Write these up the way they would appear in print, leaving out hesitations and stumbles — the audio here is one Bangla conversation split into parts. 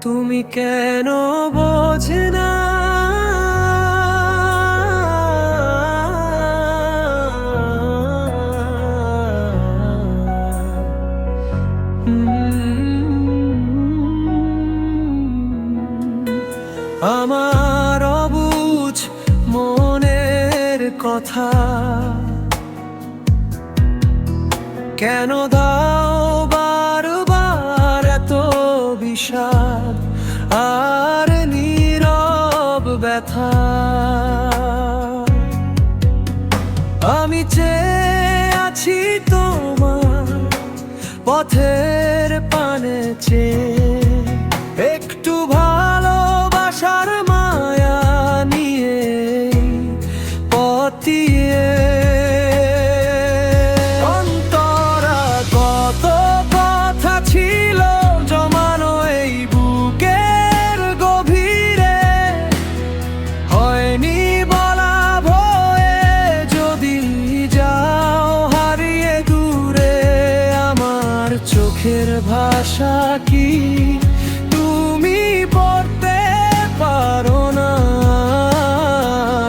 তুমি কেন বোঝে না? আমার অবুঝ মনের কথা কেন দাও বারবার এত বিষাদ আর নীরব ব্যথা? আমি চেয়ে আছি তোমার পথের পানে চেয়ে, একটু ভালোবাসার মায়া নিয়ে পথিয়ে। অন্তরা কত কথা ছিল জমানো এই বুকের গভীরে, হয়নি বলা ভয়ে যদি যাও হারিয়ে দূরে। আমার চোখের ভাষা কি তুমি পড়তে পারো না?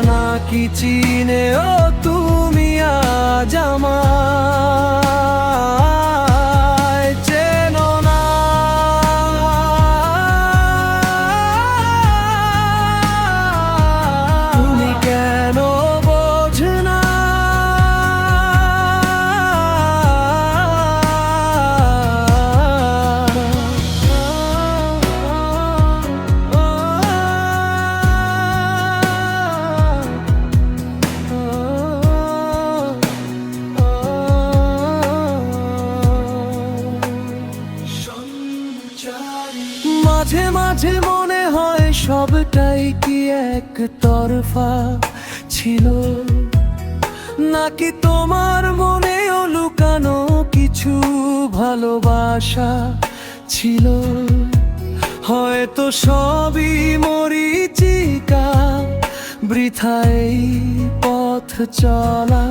নাকি চিনেও তুমি আজ আমায় চেনো না? তুমি কেন বোঝো না? মাঝে মাঝে মনে হয় সবটাই কি একতরফা ছিল, নাকি তোমার মনেও লুকানো কিছু ভালোবাসা ছিল? হয়তো সবই মরীচিকা, বৃথাই পথ চলা।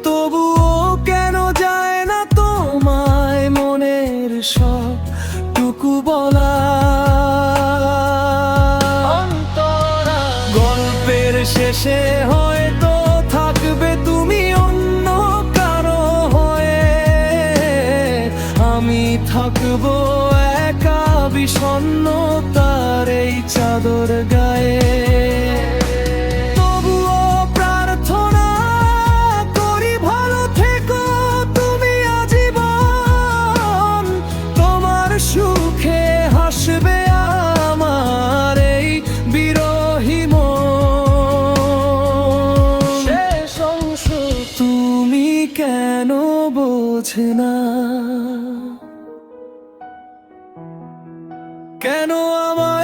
তবুও কেন যায় না তোমায় মনের সব টুকু বলা? গল্পের শেষে হয়তো থাকবে তুমি অন্য কারো হয়ে, আমি থাকবো একা বিষণ্ণতার এই চাদর গায়ে। তবুও প্রার্থনা করি ভালো থেকো তুমি আজীবন, তোমার সুখে হাসবে আমার এই বিরহী মন। শেষ অংশ তুমি কেন বোঝে না? কেন আমার